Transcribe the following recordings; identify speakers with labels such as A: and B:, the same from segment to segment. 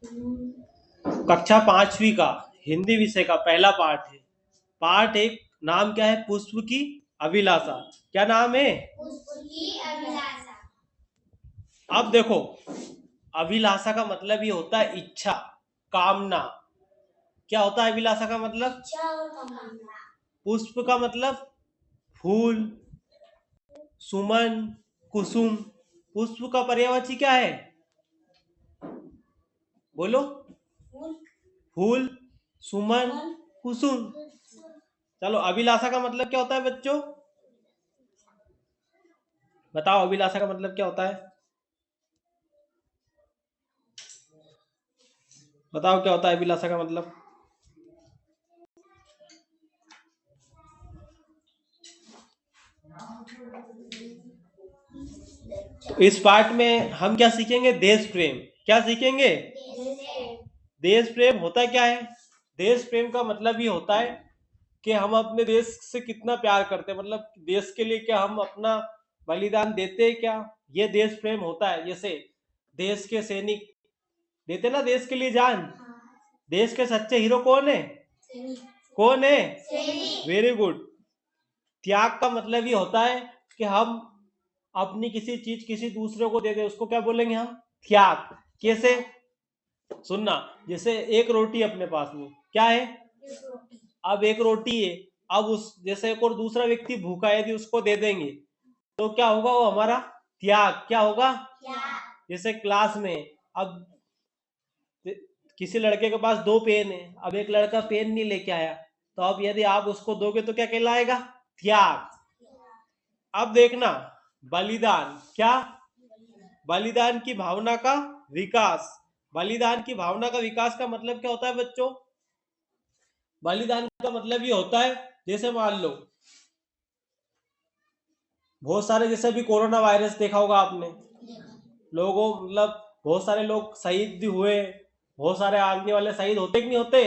A: कक्षा 5वीं का हिंदी विषय का पहला पाठ है। पाठ एक, नाम क्या है? पुष्प की अभिलाषा। क्या नाम है?
B: पुष्प की अभिलाषा।
A: अब देखो, अभिलाषा का मतलब ये होता है इच्छा, कामना। क्या होता है अभिलाषा का मतलब?
B: इच्छा और कामना।
A: पुष्प का मतलब फूल, सुमन, कुसुम। पुष्प का पर्यायवाची क्या है? बोलो।
B: फूल,
A: फूल, सुमन, कुसुम। चलो, अभिलाषा का मतलब क्या होता है बच्चों? बताओ, अभिलाषा का मतलब क्या होता है? बताओ क्या होता है अभिलाषा का मतलब? इस पाठ में हम क्या सीखेंगे? देश प्रेम। क्या सीखेंगे? देश प्रेम होता क्या है? देश प्रेम का मतलब ये होता है कि हम अपने देश से कितना प्यार करते हैं, मतलब देश के लिए क्या हम अपना बलिदान देते हैं क्या, ये देश प्रेम होता है। जैसे देश के सैनिक देते ना देश के लिए जान। देश के सच्चे हीरो कौन है? कौन है? Very good. त्याग का मतलब ये होता है कि हम अपनी किसी चीज किसी दूसरे को दे दे, उसको क्या बोलेंगे हम? त्याग। कैसे? सुनना, जैसे एक रोटी अपने पास में क्या है? अब एक रोटी है, अब उस जैसे एक और दूसरा व्यक्ति भूखा है, यदि उसको दे देंगे तो क्या होगा? वो हमारा त्याग। क्या होगा? जैसे क्लास में अब किसी लड़के के पास 2 पेन है, अब एक लड़का पेन नहीं लेके आया, तो अब यदि आप उसको दोगे तो क्या कहलाएगा? त्याग। अब देखना, बलिदान। क्या? बलिदान की भावना का विकास। बलिदान की भावना का विकास का मतलब क्या होता है बच्चों? बलिदान का मतलब ये होता है, जैसे मान लो बहुत सारे, जैसे अभी कोरोना वायरस देखा होगा आपने, लोगों मतलब बहुत सारे लोग शहीद भी हुए, बहुत सारे आर्मी वाले शहीद होते कि नहीं होते?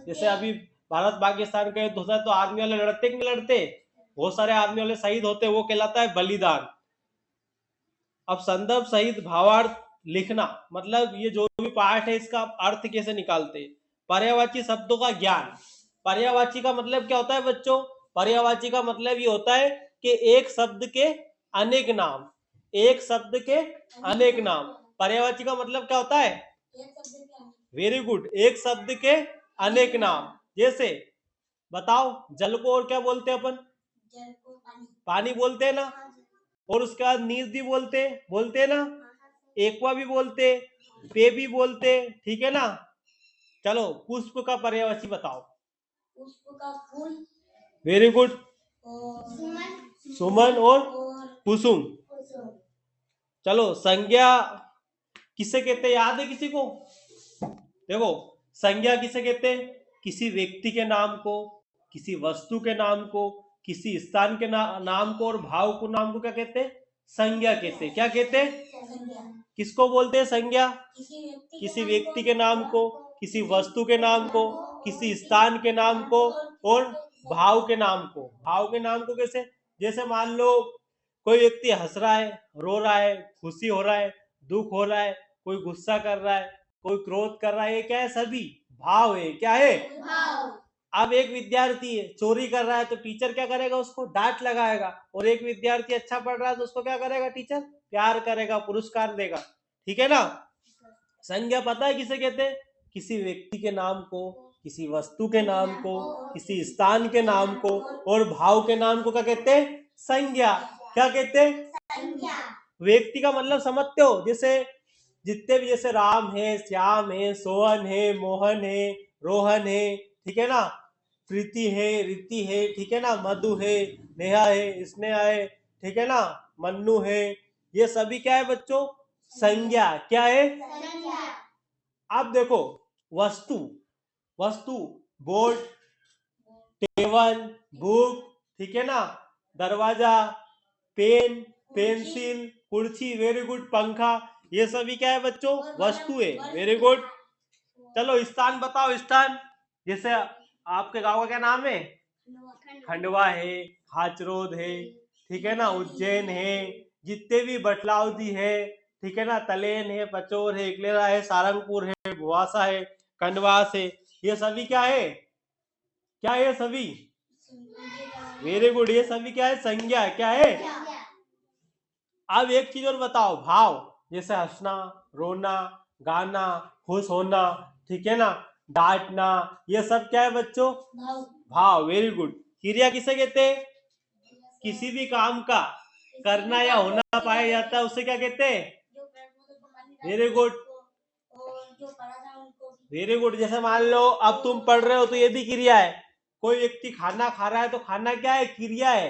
A: जैसे अभी भारत पाकिस्तान का युद्ध होता है तो आर्मी वाले लड़ते कि नहीं लड़ते? बहुत सारे आर्मी वाले शहीद होते, वो कहलाता है बलिदान। अब संदर्भ सहित भावार्थ लिखना, मतलब ये जो भी पाठ है इसका अर्थ कैसे निकालते हैं। पर्यायवाची शब्दों का ज्ञान। पर्यायवाची का मतलब क्या होता है बच्चों? पर्यायवाची का मतलब ये होता है कि एक शब्द के अनेक नाम। एक शब्द के अनेक नाम। पर्यायवाची का मतलब क्या होता है? वेरी गुड, एक शब्द के अनेक नाम। जैसे बताओ, जल को और क्या बोलते हैं अपन? पानी बोलते हैं ना। और उसके बाद नीर भी बोलते हैं ना। एक्वा भी बोलते, पे भी बोलते, ठीक है ना। चलो, पुष्प का पर्यायवाची बताओ।
B: पुष्प का फूल।
A: Very good.
B: सुमन।
A: सुमन और कुसुम। चलो, संज्ञा किसे कहते हैं? याद है किसी को? देखो, संज्ञा किसे कहते हैं? किसी व्यक्ति के नाम को, किसी वस्तु के नाम को, किसी स्थान के नाम को और भाव को नाम को क्या कहते हैं? संज्ञा कहते हैं। क्या कहते हैं? किसको बोलते हैं संज्ञा? किसी व्यक्ति के नाम को, किसी वस्तु के नाम को, किसी स्थान के नाम को और भाव के नाम को। भाव के नाम को कैसे? जैसे मान लो कोई व्यक्ति हंस रहा है, रो रहा है, खुशी हो रहा है, दुख हो रहा है, कोई गुस्सा कर रहा है, कोई क्रोध कर रहा है, ये क्या है? सभी भाव है। क्या है? भाव। अब एक विद्यार्थी है, चोरी कर रहा है, तो टीचर क्या करेगा? उसको डांट लगाएगा। और एक विद्यार्थी अच्छा पढ़ रहा है तो उसको क्या करेगा? टीचर प्यार करेगा, पुरस्कार देगा। ठीक है ना। संज्ञा पता है किसे कहते हैं? किसी व्यक्ति के नाम को, किसी वस्तु के नाम को, किसी स्थान के नाम को और भाव के नाम को क्या कहते हैं? संज्ञा। क्या कहते हैं? व्यक्ति का मतलब समझते हो? जैसे जितने भी, जैसे राम है, श्याम है, सोहन है, मोहन है, रोहन है, ठीक है ना, प्रीति है, रीति है, ठीक है ना, मधु है, नेहा है, स्नेहा है, ठीक है ना, मन्नू है, ये सभी क्या है बच्चों? संज्ञा। क्या है? अब देखो, वस्तु। वस्तु, बोर्ड, टेबल, बुक, ठीक है ना, दरवाजा, पेन, पेंसिल, कुर्सी, वेरी गुड, पंखा, ये सभी क्या है बच्चों? वस्तु है। Very good. चलो, स्थान बताओ। स्थान, जैसे आपके गांव का क्या नाम है? खंडवा है, खाचरोद है, ठीक है ना, उज्जैन है, जितने भी बटलावदी है, ठीक है ना। तलेन है, पचोर है, इकलेरा है, सारंगपुर है, भुआसा है, कनवास है, ये सभी क्या है, क्या है ये सभी, वेरी गुड, ये सभी क्या है, संज्ञा है, क्या है। अब एक चीज और बताओ, भाव, जैसे हंसना, रोना, गाना, खुश होना, ठीक है ना, डांटना, ये सब क्या है बच्चों,
B: भाव
A: भाव, वेरी गुड। क्रिया किसे कहते हैं, किसी भी काम का करना या होना पाया जाता है उसे क्या कहते हैं,
B: जो पेड़ पौधे को पानी
A: वेरी
B: डालते हैं
A: गुड,
B: उनको, और जो पढ़ा था उनको
A: वेरी गुड। जैसे मान लो अब तुम पढ़ रहे हो तो ये भी क्रिया है, कोई व्यक्ति खाना खा रहा है तो खाना क्या है, क्रिया है।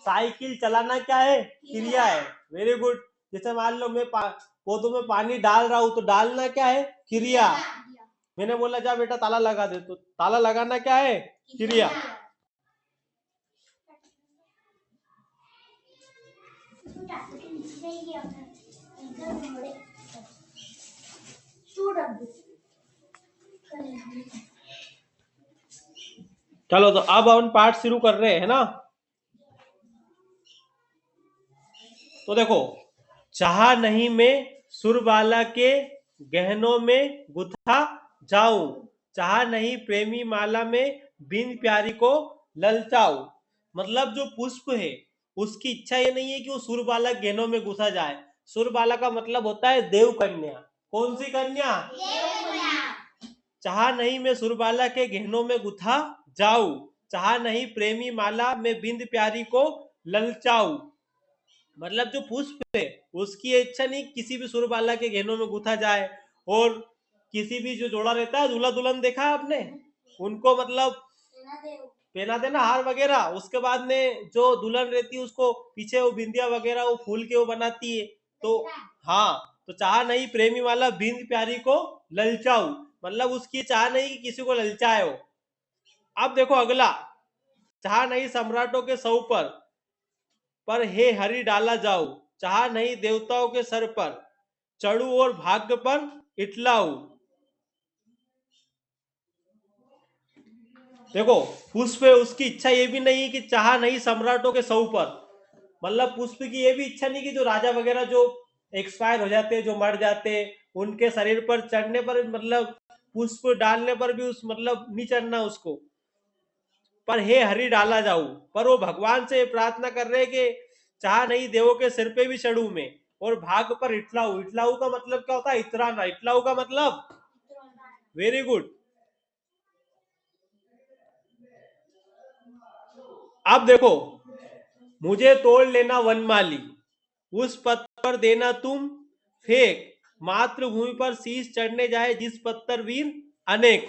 A: साइकिल चलाना क्या है, क्रिया है, वेरी गुड। जैसे मान लो मैं पौधों में पानी डाल रहा हूं तो डालना क्या है, क्रिया। मैंने बोला जा बेटा ताला लगा दे, तो ताला लगाना क्या है, क्रिया। चलो तो अब हम पाठ शुरू कर रहे हैं ना। तो देखो, चाहा नहीं मैं सुरबाला के गहनों में गुथा जाऊं, चाहा नहीं प्रेमी माला में बिन प्यारी को ललचाऊं। मतलब जो पुष्प है उसकी इच्छा ये नहीं है कि वो सुरबाला के गहनों में घुसा जाए। सुरबाला का मतलब होता है देव कन्या। कौन सी कन्या, चाहा नहीं मैं सुरबाला के गहनों में गुथा जाऊं, चाहा नहीं प्रेमी माला में बिंद प्यारी को ललचाऊं। मतलब जो पुष्प है उसकी इच्छा नहीं किसी भी सुरबाला के गहनों में गुथा जाए। और किसी भी जो जोड़ा रहता है, दूल्हा दुल्हन देखा है आपने, उनको मतलब पहना देना हार वगैरह, उसके बाद में जो दुल्हन रहती है उसको पीछे वो बिंदिया वगैरह वो फूल के वो बनाती है। तो हाँ, तो चाह नहीं प्रेमी वाला बिंद प्यारी को ललचाऊ, मतलब उसकी चाह नहीं कि किसी को ललचाए हो। अब देखो अगला, चाह नहीं सम्राटों के सौ पर हे हरि डाला जाऊ, चाह नहीं देवताओं के सर पर चढ़ू और भाग्य पर इटलाऊ। देखो पुष्प है उसकी इच्छा ये भी नहीं कि चाह नहीं सम्राटों के सौ पर, मतलब पुष्प की ये भी इच्छा नहीं कि जो राजा वगैरह जो एक्सपायर हो जाते हैं, जो मर जाते हैं, उनके शरीर पर चढ़ने पर, मतलब पुष्प डालने पर भी उस मतलब नहीं चढ़ना उसको। पर हे हरि डाला जाऊ, पर वो भगवान से प्रार्थना कर रहे कि चाह नहीं देवों के सिर पे भी चढ़ू मैं, और भाग पर इटलाऊ। इटलाऊ का मतलब क्या होता है, इतराना। इटलाऊ का मतलब, वेरी गुड। अब देखो, मुझे तोड़ लेना वनमाली, उस पत्थर पर देना तुम फेंक, मातृभूमि पर शीश चढ़ने जाए जिस पत्थर वीर अनेक।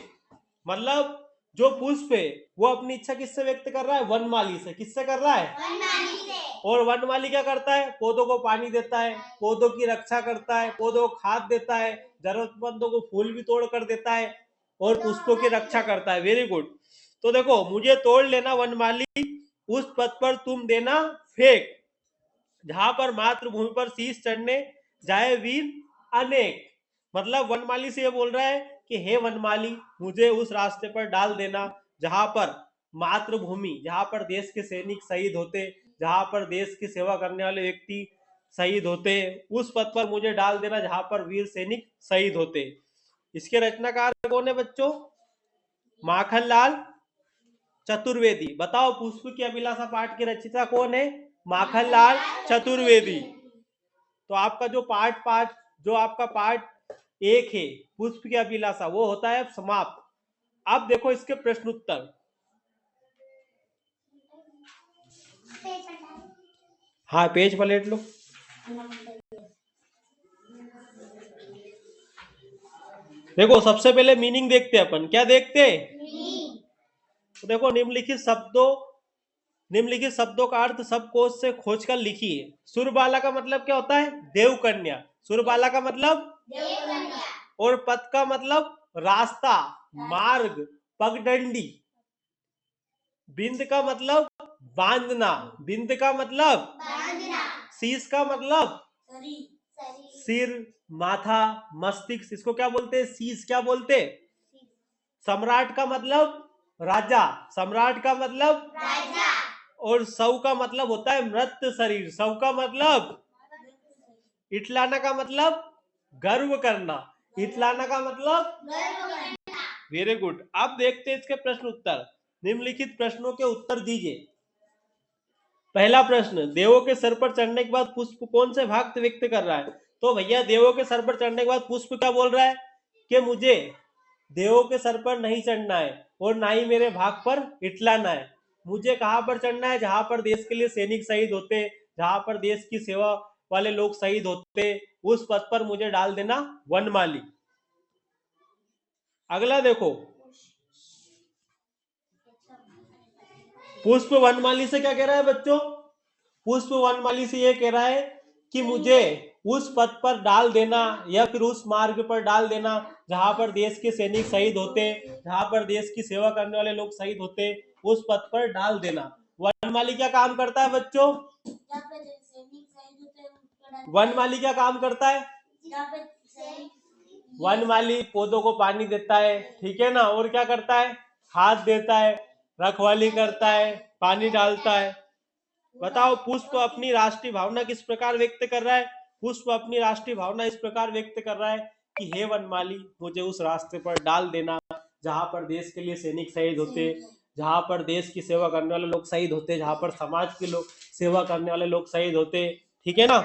A: मतलब जो पुष्प है वो अपनी इच्छा किससे व्यक्त कर रहा है, वनमाली से। किससे कर रहा है, वनमाली से। और वनमाली क्या करता है, पौधों को पानी देता है, पौधों की रक्षा करता है, पौधों को खाद देता है, जरूरतमंदों को फूल भी तोड़ कर देता है, और पुष्पों की रक्षा करता है, वेरी गुड। तो देखो, मुझे तोड़ लेना वनमाली, उस पद पर तुम देना फेंक, जहां पर मातृभूमि पर शीश चढ़ने जाए वीर अनेक। मतलब वनमाली से ये बोल रहा है कि हे वनमाली, मुझे उस रास्ते पर डाल देना जहां पर मातृभूमि, जहां पर देश के सैनिक शहीद होते, जहां पर देश की सेवा करने वाले व्यक्ति शहीद होते, उस पद पर मुझे डाल देना जहां पर वीर सैनिक शहीद होते। इसके रचनाकार कौन है बच्चों, माखनलाल चतुर्वेदी। बताओ पुष्प की अभिलाषा पाठ की रचयिता कौन है, माखनलाल चतुर्वेदी। तो आपका जो पाठ जो आपका पाठ एक है पुष्प की अभिलाषा, वो होता है समाप्त। अब देखो इसके प्रश्न उत्तर। हाँ पेज पलट लो। देखो सबसे पहले मीनिंग देखते हैं अपन, क्या देखते हैं, तो देखो निम्नलिखित शब्दों का अर्थ सब कोश से खोजकर लिखिए। सुरबाला का मतलब क्या होता है, देव कन्या। सुरबाला का मतलब देव कन्या। और पथ का मतलब रास्ता, मार्ग, पगडंडी। बिंद का मतलब बांधना, बिंद का मतलब बांधना। शीश का मतलब सिर, माथा, मस्तिष्क, इसको क्या बोलते हैं, शीश क्या बोलते हैं। सम्राट का मतलब राजा, सम्राट का मतलब राजा। और सौ का मतलब होता है मृत शरीर, सौ का मतलब, इटलाना का मतलब गर्व करना, इटलाना का मतलब वेरी गुड। अब देखते हैं इसके प्रश्न उत्तर। निम्नलिखित प्रश्नों के उत्तर दीजिए। पहला प्रश्न, देवों के सर पर चढ़ने के बाद पुष्प कौन से भक्त व्यक्त कर रहा है? तो भैया देवों के सर पर चढ़ने के बाद पुष्प क्या बोल रहा है कि मुझे देवों के सर पर नहीं चढ़ना है और ना ही मेरे भाग पर इटलाना है। मुझे कहां पर चढ़ना है? जहां पर देश के लिए सैनिक शहीद होते, जहां पर देश की सेवा वाले लोग शहीद होते, उस पद पर मुझे डाल देना वनमाली। अगला देखो, पुष्प वनमाली से क्या कह रहा है बच्चों? पुष्प वनमाली से ये कह रहा है कि मुझे उस पद पर डाल देना या फिर उस मार्ग पर डाल देना जहां पर देश के सैनिक शहीद होते, जहां पर देश की सेवा करने वाले लोग शहीद होते, उस पद पर डाल देना। वनमाली क्या काम करता है बच्चों?
B: जहाँ पे सैनिक शहीद होते हैं उनको डाल-
A: वनमाली क्या काम करता है?
B: जहाँ पे सैनिक
A: वनमाली पौधों को पानी देता है, ठीक है ना, और क्या करता है? खाद देता है, रखवाली करता है, पानी डालता है। बताओ, पुष्प अपनी राष्ट्रीय भावना किस प्रकार व्यक्त कर रहा है? पुष्प अपनी राष्ट्रीय भावना इस प्रकार व्यक्त कर रहा है कि हे वनमाली, मुझे उस रास्ते पर डाल देना जहां पर देश के लिए सैनिक शहीद होते, जहां पर देश की सेवा करने वाले लोग शहीद होते, जहां पर समाज के लोग सेवा करने वाले लोग शहीद होते, ठीक है ना।